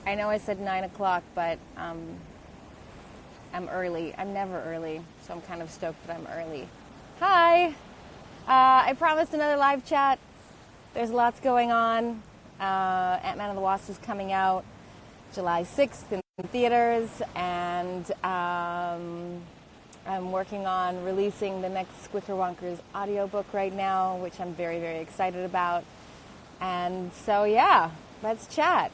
I know I said 9 o'clock, but I'm early. I'm never early, so I'm kind of stoked that I'm early. Hi! I promised another live chat. There's lots going on. Ant-Man and the Wasp is coming out July 6th in theaters, and I'm working on releasing the next Squicker Wonkers audiobook right now, which I'm very, very excited about. And so, yeah, let's chat.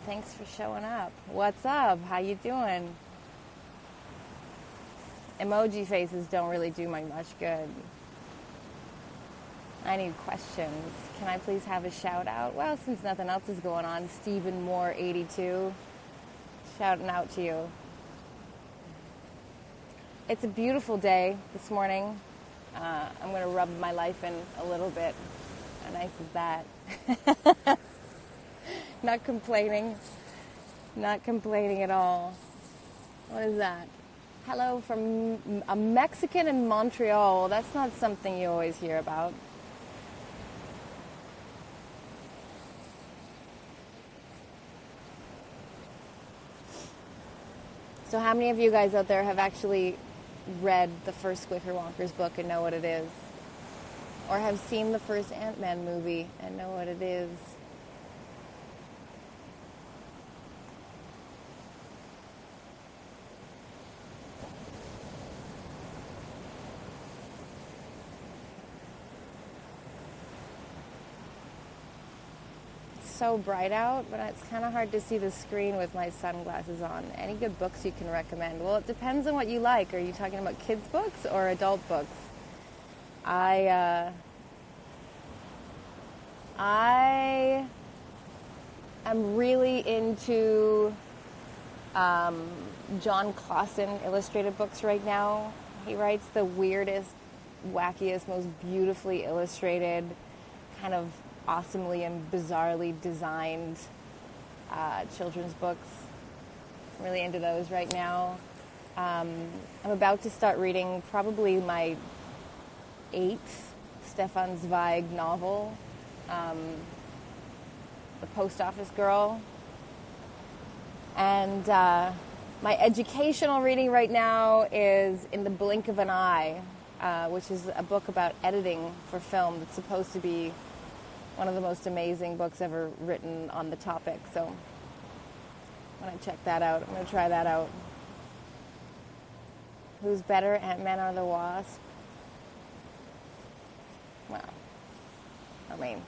Thanks for showing up. What's up? How you doing? Emoji faces don't really do me much good. I need questions. Can I please have a shout out? Well, since nothing else is going on, Stephen Moore 82, shouting out to you. It's a beautiful day this morning. I'm going to rub my life in a little bit. How nice is that? Not complaining. Not complaining at all. What is that? Hello from a Mexican in Montreal. That's not something you always hear about. So how many of you guys out there have actually read the first Squicker Wonkers book and know what it is? Or have seen the first Ant-Man movie and know what it is? So bright out, but it's kind of hard to see the screen with my sunglasses on. Any good books you can recommend? Well, it depends on what you like. Are you talking about kids' books or adult books? I am really into John Clausen illustrated books right now. He writes the weirdest, wackiest, most beautifully illustrated, kind of awesomely and bizarrely designed children's books. I'm really into those right now. I'm about to start reading probably my 8th Stefan Zweig novel, The Post Office Girl. And my educational reading right now is In the Blink of an Eye, which is a book about editing for film that's supposed to be one of the most amazing books ever written on the topic. So I'm going to check that out. I'm going to try that out. Who's better, Ant-Man or the Wasp? Well, I mean,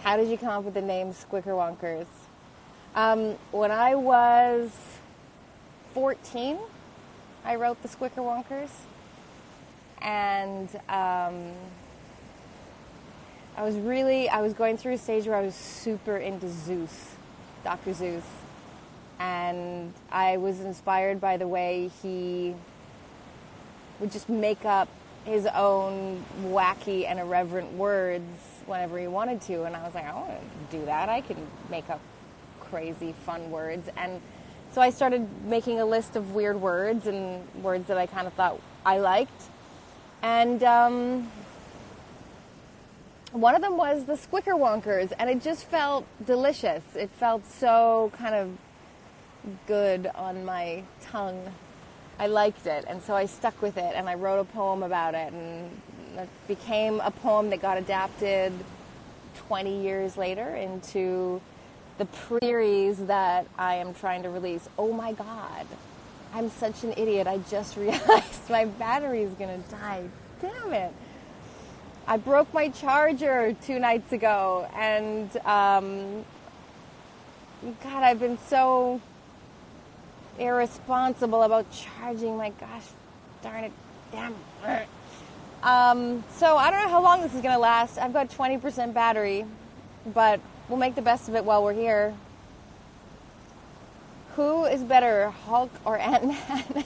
how did you come up with the name Squicker Wonkers? When I was 14, I wrote the Squicker Wonkers. And I was going through a stage where I was super into Zeus, Dr. Zeus. And I was inspired by the way he would just make up his own wacky and irreverent words whenever he wanted to. And I was like, I want to do that. I can make up crazy, fun words. And so I started making a list of weird words and words that I kind of thought I liked. And one of them was the Squicker Wonkers, and it just felt delicious. It felt so kind of good on my tongue. I liked it, and so I stuck with it, and I wrote a poem about it, and it became a poem that got adapted 20 years later into the series that I am trying to release. Oh my God, I'm such an idiot. I just realized my battery is going to die. Damn it. I broke my charger 2 nights ago, and God, I've been so irresponsible about charging my gosh darn it, damn it. So I don't know how long this is going to last. I've got 20% battery, but we'll make the best of it while we're here. Who is better, Hulk or Ant-Man?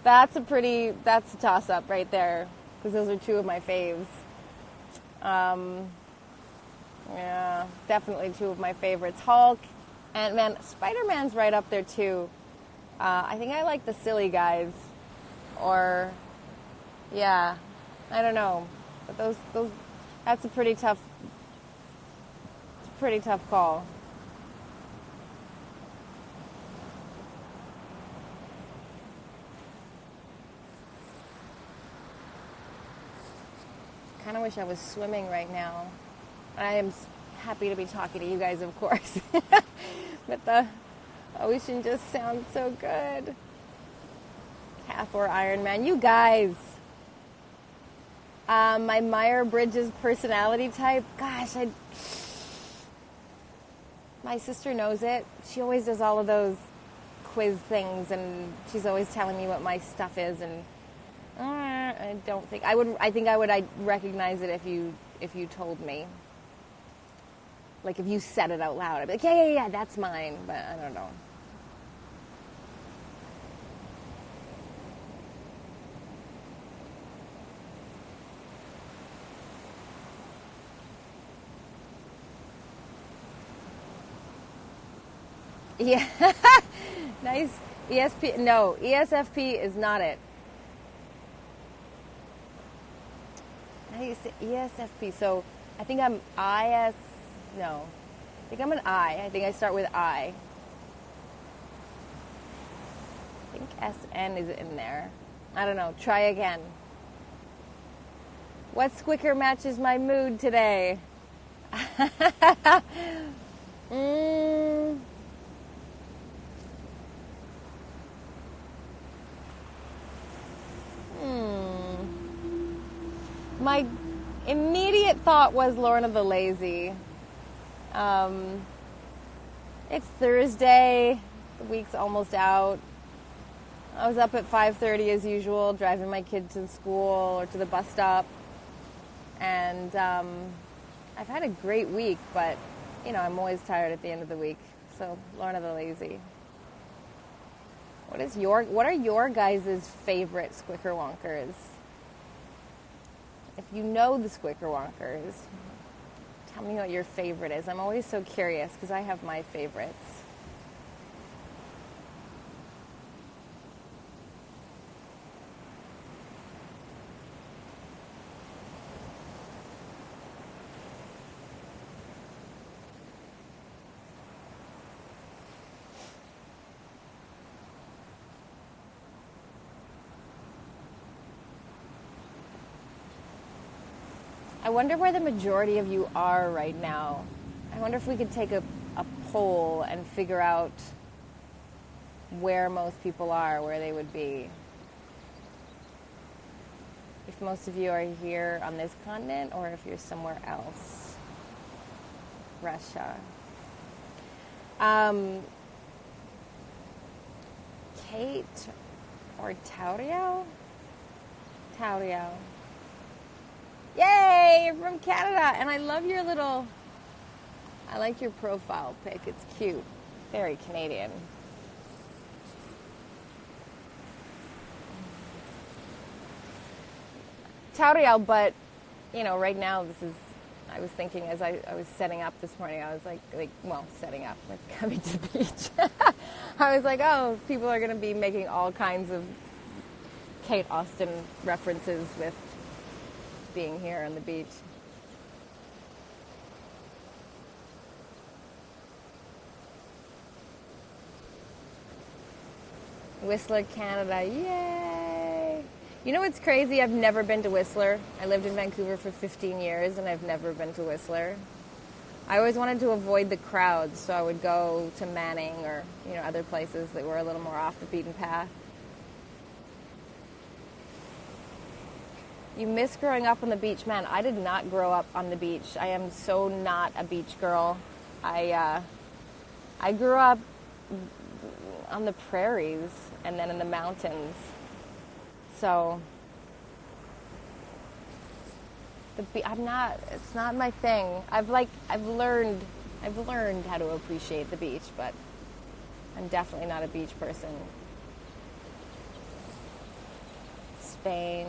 That's a toss-up right there, because those are 2 of my faves. Yeah, definitely 2 of my favorites. Hulk, Ant-Man, Spider-Man's right up there too. I think I like the silly guys, or, yeah, I don't know. But that's a pretty tough call. Kind of wish I was swimming right now. I am happy to be talking to you guys, of course. But the ocean just sounds so good. Calf or Ironman. You guys. My Myers-Briggs personality type. Gosh, my sister knows it. She always does all of those quiz things, and she's always telling me what my stuff is, and I don't think I would. I think I'd recognize it if you told me. Like if you said it out loud, I'd be like, yeah, that's mine. But I don't know. Yeah, nice. ESP. No, ESFP is not it. How do you say ESFP? So I think I'm IS. No, I think I'm an I. I think I start with I. I think SN is in there. I don't know. Try again. What squicker matches my mood today? My immediate thought was Lorna the Lazy. It's Thursday. The week's almost out. I was up at 5:30 as usual, driving my kid to school or to the bus stop. And I've had a great week, but, I'm always tired at the end of the week. So, Lorna the Lazy. What are your guys' favorite Squicker Wonkers? If you know the Squicker Wonkers, tell me what your favorite is. I'm always so curious because I have my favorites. I wonder where the majority of you are right now. I wonder if we could take a poll and figure out where most people are, where they would be. If most of you are here on this continent or if you're somewhere else. Russia. Kate or Taurio? Taurio. Yay, you're from Canada. And I love I like your profile pic. It's cute. Very Canadian. Tauriel, but, right now I was thinking as I was setting up this morning, I was setting up, coming to the beach. I was like, oh, people are going to be making all kinds of Kate Austin references with being here on the beach. Whistler, Canada, yay! You know what's crazy? I've never been to Whistler. I lived in Vancouver for 15 years and I've never been to Whistler. I always wanted to avoid the crowds, so I would go to Manning or, other places that were a little more off the beaten path. You miss growing up on the beach. Man, I did not grow up on the beach. I am so not a beach girl. I grew up on the prairies and then in the mountains. So it's not my thing. I've learned how to appreciate the beach, but I'm definitely not a beach person. Spain.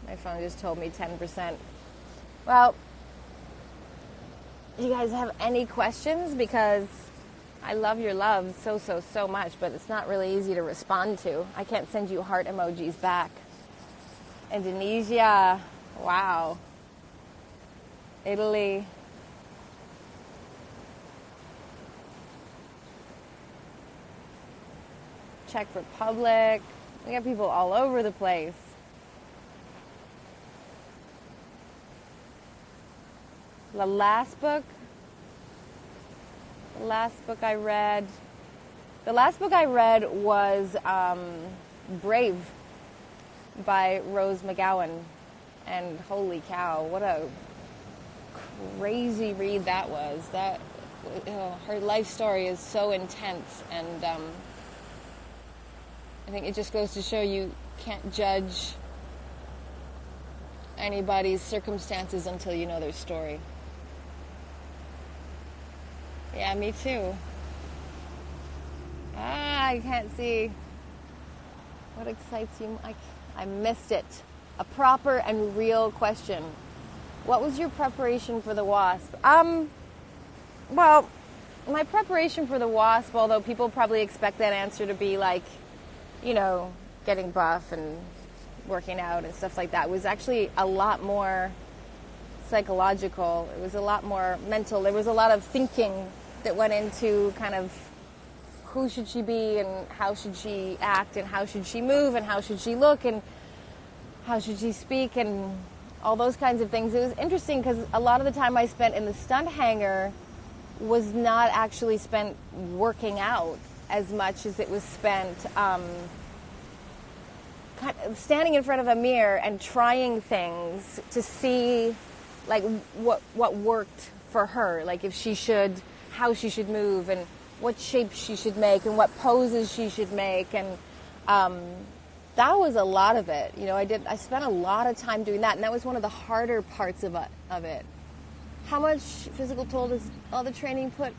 My phone just told me 10%. Well, you guys have any questions, because I love your love so much, but it's not really easy to respond to. I can't send you heart emojis back. Indonesia, wow. Italy. Czech Republic. We got people all over the place. The last book I read was Brave by Rose McGowan. And holy cow, what a crazy read that was. Her life story is so intense, and I think it just goes to show you can't judge anybody's circumstances until you know their story. Yeah, me too. I can't see. What excites you? I missed it. A proper and real question. What was your preparation for the Wasp? Well, my preparation for the Wasp, although people probably expect that answer to be like, you know, getting buff and working out and stuff like that, was actually a lot more psychological. It was a lot more mental. There was a lot of thinking that went into kind of who should she be and how should she act and how should she move and how should she look and how should she speak and all those kinds of things. It was interesting because a lot of the time I spent in the stunt hangar was not actually spent working out as much as it was spent standing in front of a mirror and trying things to see like what worked for her, like if she should, how she should move and what shapes she should make and what poses she should make, and that was a lot of it. You know, I spent a lot of time doing that, and that was one of the harder parts of it. How much physical toll does all the training put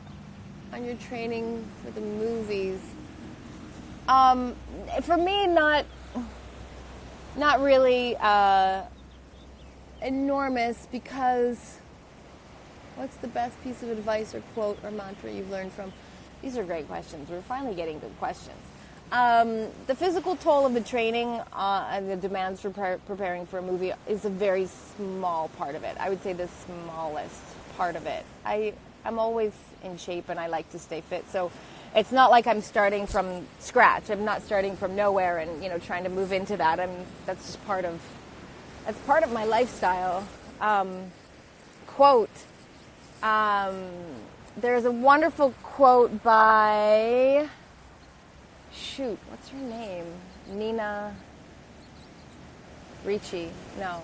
on your training for the movies? For me, not really enormous, because what's the best piece of advice or quote or mantra you've learned from? These are great questions. We're finally getting good questions. The physical toll of the training and the demands for preparing for a movie is a very small part of it. I would say the smallest part of it. I'm always in shape and I like to stay fit, so it's not like I'm starting from scratch. I'm not starting from nowhere and, you know, trying to move into that. That's just part of my lifestyle. Quote. There's a wonderful quote by, what's her name? Nina Ricci. No.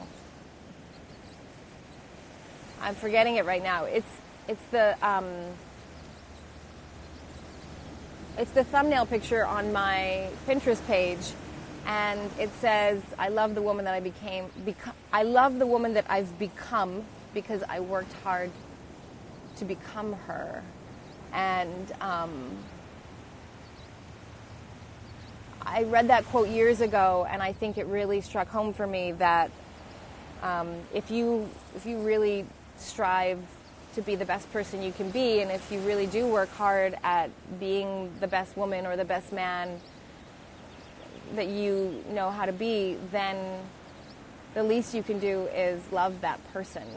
I'm forgetting it right now. It's the thumbnail picture on my Pinterest page, and it says, "I love the woman that I love the woman that I've become because I worked hard to become her." And I read that quote years ago, and I think it really struck home for me that if you really strive to be the best person you can be, and if you really do work hard at being the best woman or the best man that you know how to be, then the least you can do is love that person,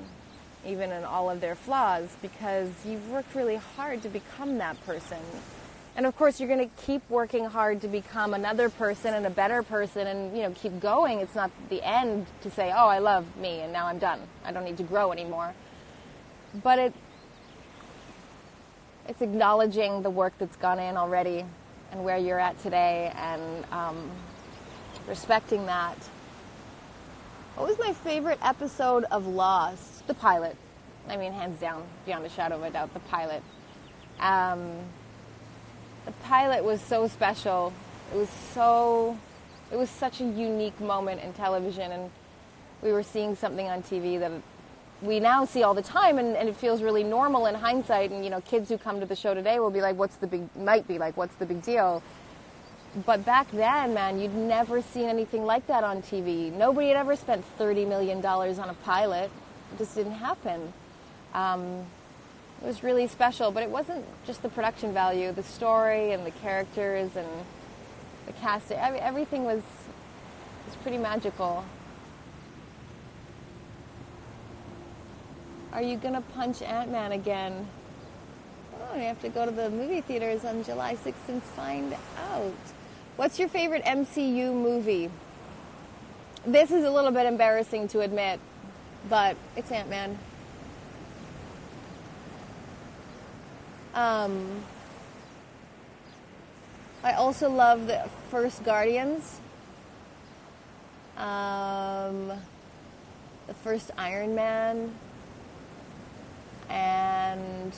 even in all of their flaws, because you've worked really hard to become that person. And of course, you're going to keep working hard to become another person and a better person and, you know, keep going. It's not the end to say, oh, I love me and now I'm done. I don't need to grow anymore. But it's acknowledging the work that's gone in already and where you're at today, and respecting that. What was my favorite episode of Lost? The pilot. I mean, hands down, beyond a shadow of a doubt, the pilot. The pilot was so special. It was such a unique moment in television, and we were seeing something on TV that we now see all the time, and it feels really normal in hindsight. And, you know, kids who come to the show today will be like, what's the big deal? But back then, man, you'd never seen anything like that on TV. Nobody had ever spent $30 million on a pilot. It just didn't happen. It was really special, but it wasn't just the production value, the story and the characters and the casting. I mean, everything was pretty magical. Are you gonna punch Ant-Man again? Oh, you have to go to the movie theaters on July 6th and find out. What's your favorite MCU movie? This is a little bit embarrassing to admit, but it's Ant-Man. I also love the first Guardians. The first Iron Man. And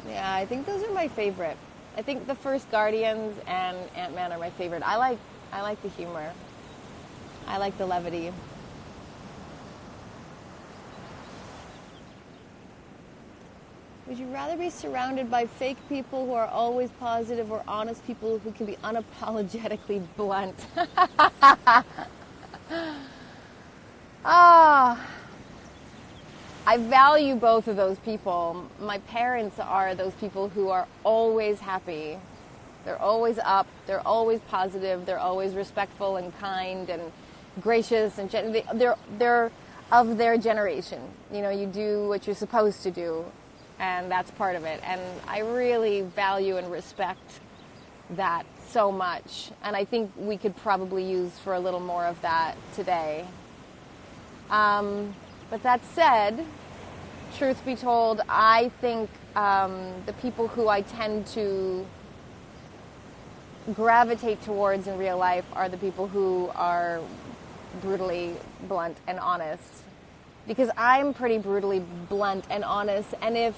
yeah, I think those are my favorite. I think the first Guardians and Ant-Man are my favorite. I like the humor. I like the levity. Would you rather be surrounded by fake people who are always positive or honest people who can be unapologetically blunt? I value both of those people. My parents are those people who are always happy. They're always up. They're always positive. They're always respectful and kind and gracious and they're of their generation. You know, you do what you're supposed to do. And that's part of it. And I really value and respect that so much. And I think we could probably use for a little more of that today. But that said, truth be told, I think the people who I tend to gravitate towards in real life are the people who are brutally blunt and honest. Because I'm pretty brutally blunt and honest, and if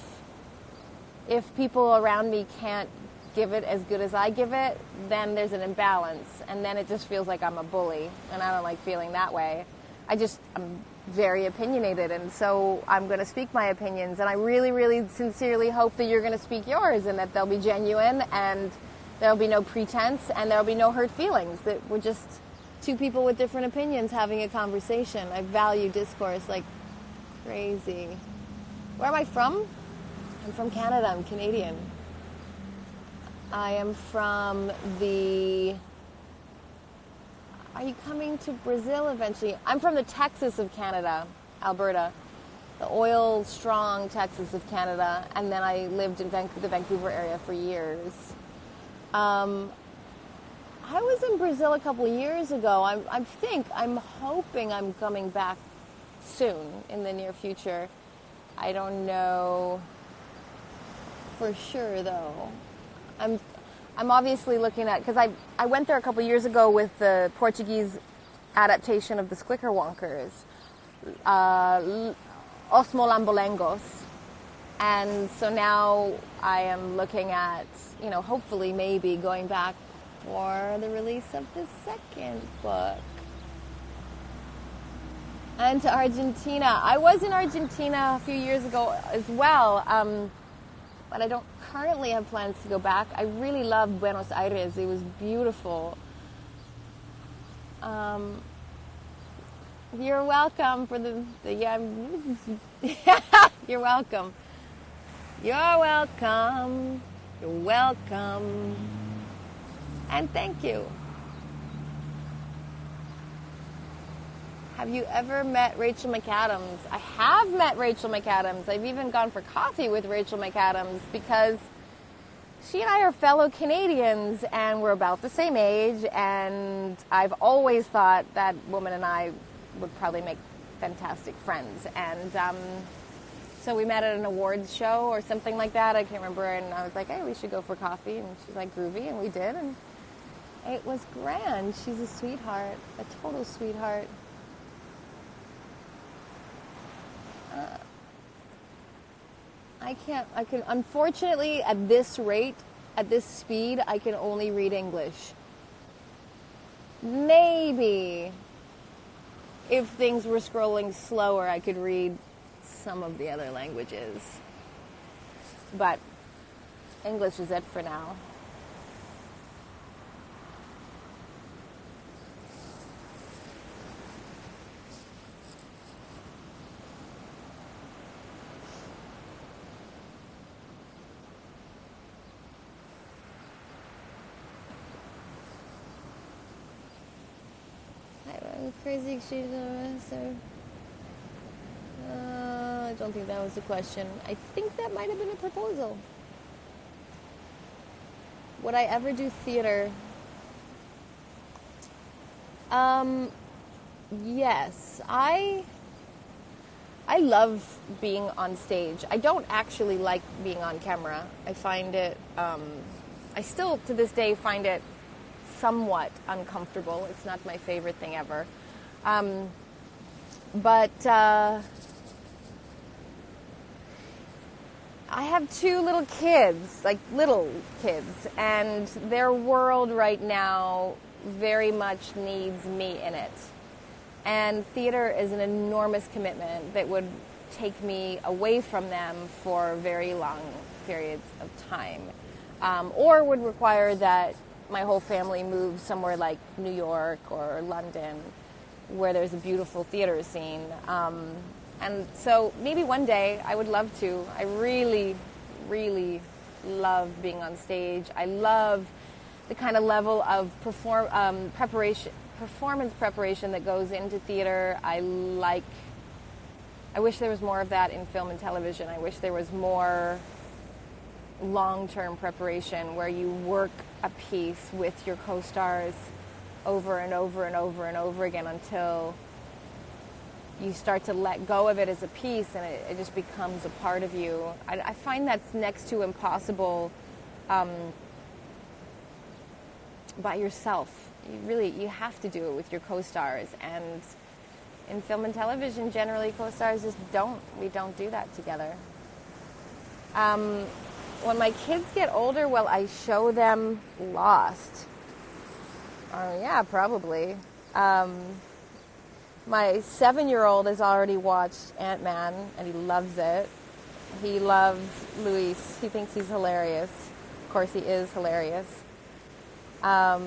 people around me can't give it as good as I give it, then there's an imbalance, and then it just feels like I'm a bully, and I don't like feeling that way. I'm very opinionated, and so I'm going to speak my opinions, and I really, really sincerely hope that you're going to speak yours, and that they'll be genuine, and there'll be no pretense, and there'll be no hurt feelings, that we're just two people with different opinions having a conversation. I value discourse like crazy. Where am I from? I'm from Canada. I'm Canadian. I am from Are you coming to Brazil eventually? I'm from the Texas of Canada, Alberta. The oil-strong Texas of Canada. And then I lived in the Vancouver area for years. I was in Brazil a couple of years ago. I'm hoping I'm coming back soon, in the near future. I don't know for sure, though. I'm obviously looking at, because I went there a couple of years ago with the Portuguese adaptation of the Squicker Wonkers, Os Molambólengos. And so now I am looking at, hopefully maybe going back for the release of the second book. And to Argentina. I was in Argentina a few years ago as well, but I don't currently have plans to go back. I really loved Buenos Aires. It was beautiful. You're welcome for You're welcome. You're welcome. You're welcome. And thank you. Have you ever met Rachel Mcadams? I have met Rachel Mcadams. I've even gone for coffee with Rachel Mcadams because she and I are fellow Canadians and we're about the same age, and I've always thought that woman and I would probably make fantastic friends. And so we met at an awards show or something like that. I can't remember. And I was like, hey, we should go for coffee. And she's like, groovy. And we did. And it was grand. She's a sweetheart, a total sweetheart. Unfortunately, at this rate, at this speed, I can only read English. Maybe if things were scrolling slower, I could read some of the other languages. But English is it for now. crazy exchange on so I don't think that was the question. I think that might have been a proposal. Would I ever do theater? Yes. I love being on stage. I don't actually like being on camera. I find it, I still to this day find it somewhat uncomfortable. It's not my favorite thing ever. But I have two little kids, and their world right now very much needs me in it. And theater is an enormous commitment that would take me away from them for very long periods of time, or would require that my whole family move somewhere like New York or London, where there's a beautiful theater scene. And so maybe one day I would love to. I really, really love being on stage. I love the kind of level of performance preparation that goes into theater. I wish there was more of that in film and television. I wish there was more long-term preparation where you work a piece with your co-stars over and over and over and over again until you start to let go of it as a piece and it just becomes a part of you. I find that's next to impossible by yourself. You have to do it with your co-stars. And in film and television, generally co-stars we don't do that together. When my kids get older, will I show them Lost? Yeah, probably. My 7-year-old has already watched Ant-Man, and he loves it. He loves Luis. He thinks he's hilarious. Of course, he is hilarious. I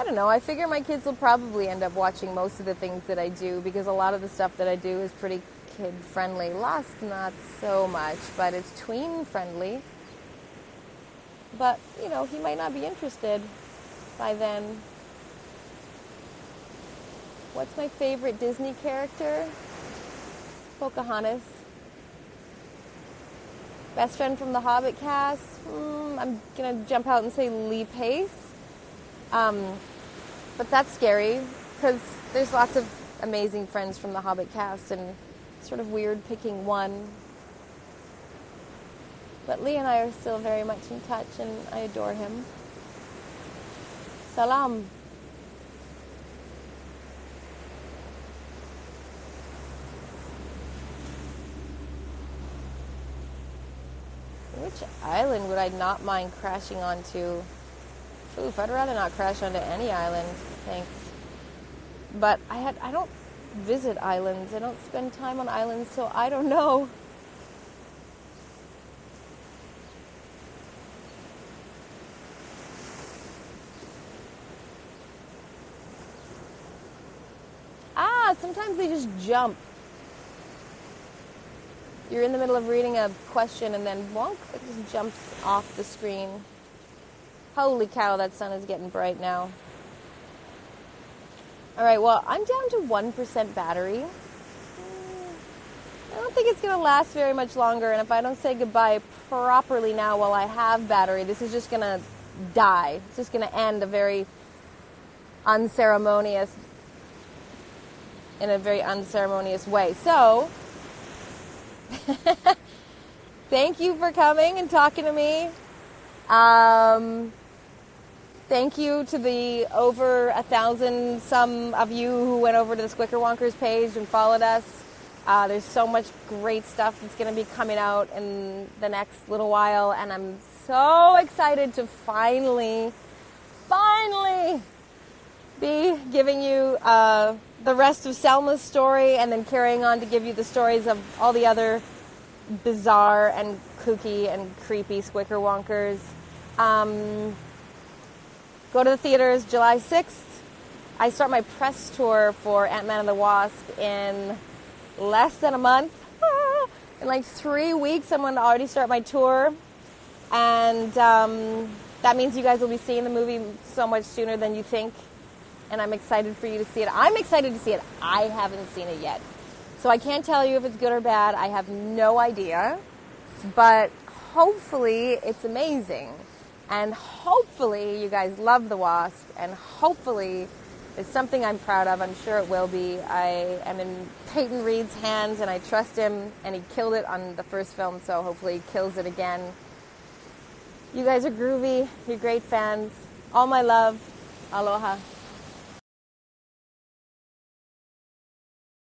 don't know. I figure my kids will probably end up watching most of the things that I do, because a lot of the stuff that I do is pretty kid-friendly. Lost, not so much, but it's tween-friendly. But, he might not be interested by then. What's my favorite Disney character? Pocahontas. Best friend from the Hobbit cast? I'm going to jump out and say Lee Pace. But that's scary, because there's lots of amazing friends from the Hobbit cast, and it's sort of weird picking one. But Lee and I are still very much in touch, and I adore him. Salam. Which island would I not mind crashing onto? Oof, I'd rather not crash onto any island, thanks. But I don't visit islands. I don't spend time on islands, so I don't know. Sometimes they just jump. You're in the middle of reading a question and then wonk, it just jumps off the screen. Holy cow, that sun is getting bright now. All right, well, I'm down to 1% battery. I don't think it's going to last very much longer, and if I don't say goodbye properly now while I have battery, this is just going to die. It's just going to end in a very unceremonious way. So, thank you for coming and talking to me. Thank you to the over 1,000 some of you who went over to the Squicker Wonkers page and followed us. There's so much great stuff that's going to be coming out in the next little while, and I'm so excited to finally be giving you the rest of Selma's story, and then carrying on to give you the stories of all the other bizarre and kooky and creepy Squicker Wonkers. Go to the theaters July 6th. I start my press tour for Ant-Man and the Wasp in less than a month. In like 3 weeks, I'm going to already start my tour. And that means you guys will be seeing the movie so much sooner than you think. and I'm excited for you to see it. I'm excited to see it. I haven't seen it yet. So I can't tell you if it's good or bad. I have no idea. But hopefully it's amazing. And hopefully you guys love The Wasp. And hopefully it's something I'm proud of. I'm sure it will be. I am in Peyton Reed's hands and I trust him. And he killed it on the first film, so hopefully he kills it again. You guys are groovy. You're great fans. All my love. Aloha.